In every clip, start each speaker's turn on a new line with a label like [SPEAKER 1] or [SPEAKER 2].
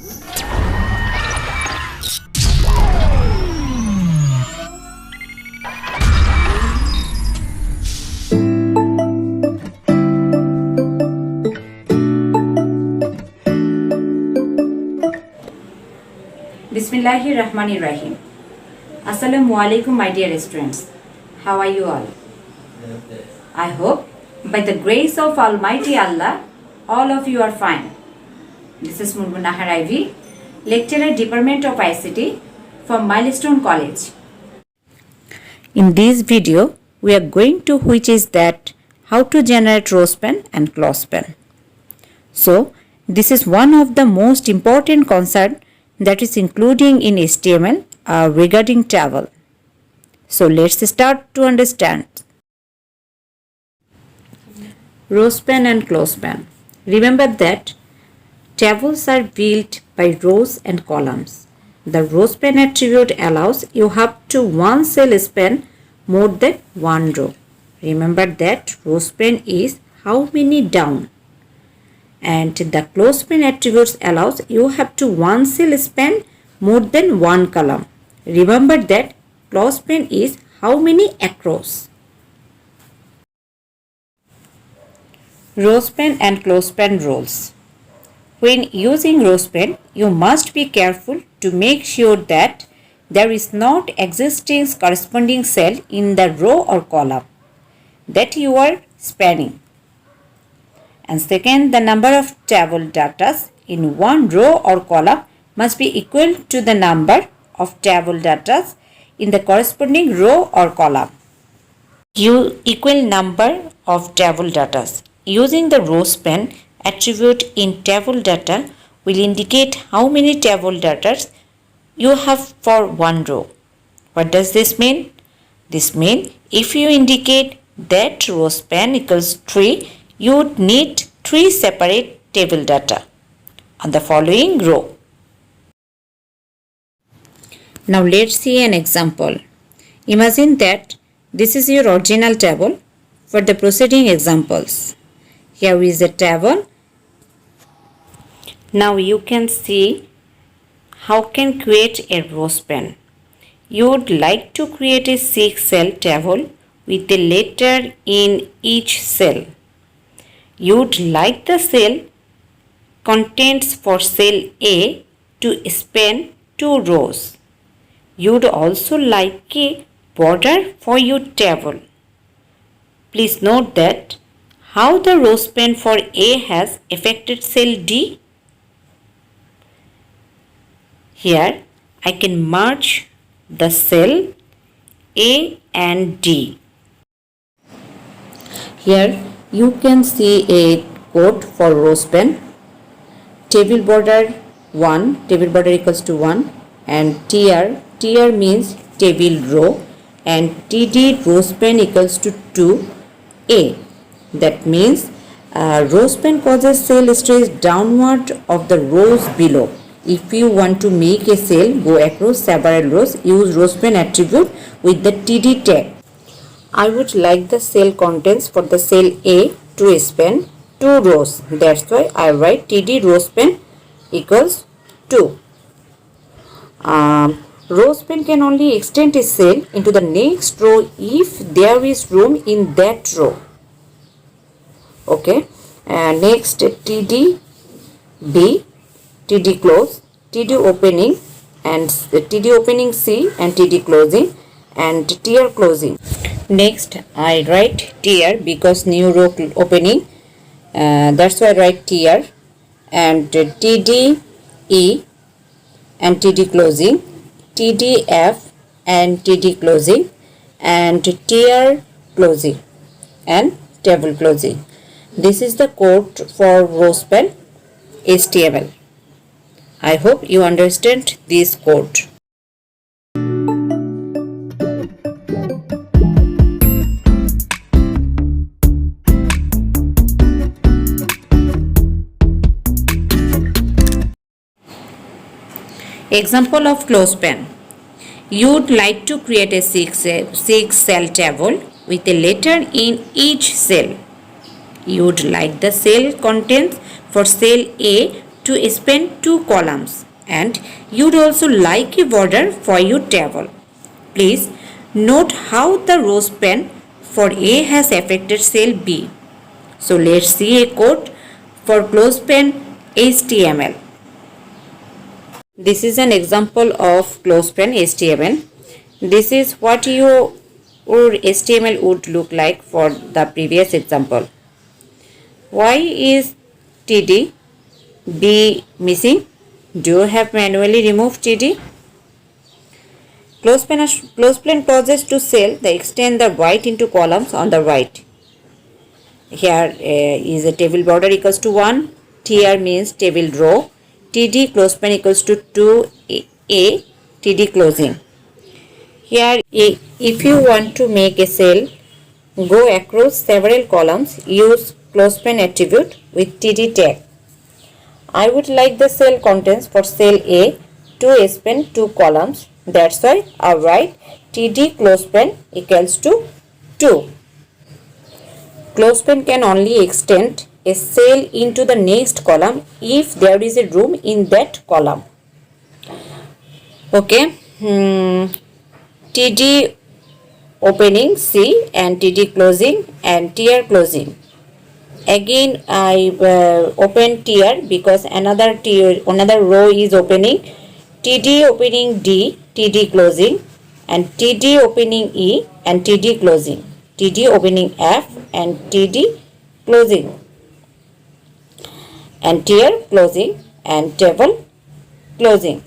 [SPEAKER 1] Bismillahirrahmanirrahim. Assalamu alaikum, my dear students. How are you all? I hope by the grace of Almighty Allah, all of you are fine. This is Munmunahar Ivy, lecturer Department of ICT from Milestone College. In this video, we are going to which is that how to generate rospen and clothespin. So, this is one of the most important concepts that is including in HTML regarding table. So let's start to understand. Rospen and clothespin. Remember that tables are built by rows and columns. The rospen attribute allows you have to one cell span more than one row. Remember that rospen is how many down. And the clothespin attributes allows you have to one cell span more than one column. Remember that clothespin is how many across. Rospen and clothespin rules. When using rospen, you must be careful to make sure that there is not existing corresponding cell in the row or column that you are spanning. And second, the number of table data in one row or column must be equal to the number of table data in the corresponding row or column. Equal number of table data. Using the rospen attribute in table data will indicate how many table data you have for one row. What does this mean? This means if you indicate that rospen equals 3, you would need 3 separate table data on the following row. Now let's see an example. Imagine that this is your original table for the preceding examples. Here is a table. Now you can see how can create a rospen. You would like to create a 6-cell table with a letter in each cell. You would like the cell contents for cell A to span 2 rows. You would also like a border for your table. Please note that how the rospen for A has affected cell D. Here I can merge the cell A and D. Here you can see a code for rospen. Table border 1, table border equals to 1, and TR means table row, and TD rospen equals to 2A. That means rospen causes cell stretch downward of the rows below. If you want to make a cell go across several rows, use rospen attribute with the TD tag. I would like the cell contents for the cell A to span 2 rows. That's why I write TD rospen equals 2. Rospen can only extend a cell into the next row if there is room in that row. Okay. Next TD B, TD close, TD opening, and TD opening C, and TD closing, and TR closing. Next I write TR because new row opening, that's why I write TR, and TD E and TD closing, TD F and TD closing, and TR closing and table closing. This is the code for rospen HTML. I hope you understand this code. Example of clothespin. You would like to create a 6-cell table with a letter in each cell. You would like the cell contents for cell A to span 2 columns, and you'd also like a border for your table. Please note how the row span for A has affected cell B. So let's see a code for clothespin HTML. This is an example of clothespin HTML. This is what your HTML would look like for the previous example. Why is TD B missing? Do you have manually removed TD? Clothespin causes to cell that extend the right into columns on the right. Here is a table border equals to 1. TR means table row. TD clothespin equals to 2A TD closing. Here if you want to make a cell go across several columns, use clothespin attribute with TD tag. I would like the cell contents for cell A to span 2 columns. That's why I write TD clothespin equals to 2. Clothespin can only extend a cell into the next column if there is a room in that column. Okay. TD opening C and TD closing and TR closing. Again I open TR because another row is opening. TD opening D, TD closing, and TD opening E and TD closing. TD opening F and TD closing, and TR closing and table closing.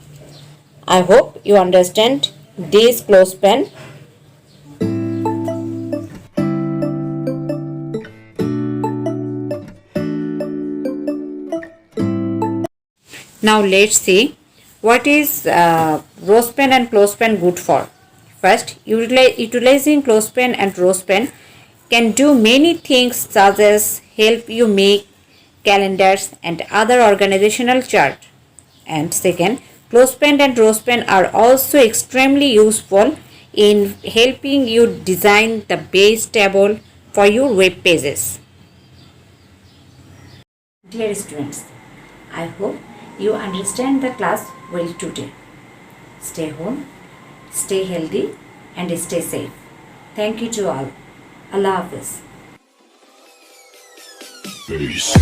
[SPEAKER 1] I hope you understand this clothespin. Now let's see what is row span and clothespin good for. First, utilizing clothespin and row span can do many things such as help you make calendars and other organizational chart. And second, clothespin and row span are also extremely useful in helping you design the base table for your web pages. Dear students, I hope you understand the class well today. Stay home, stay healthy and stay safe. Thank you to all. Allah Hafiz. Peace.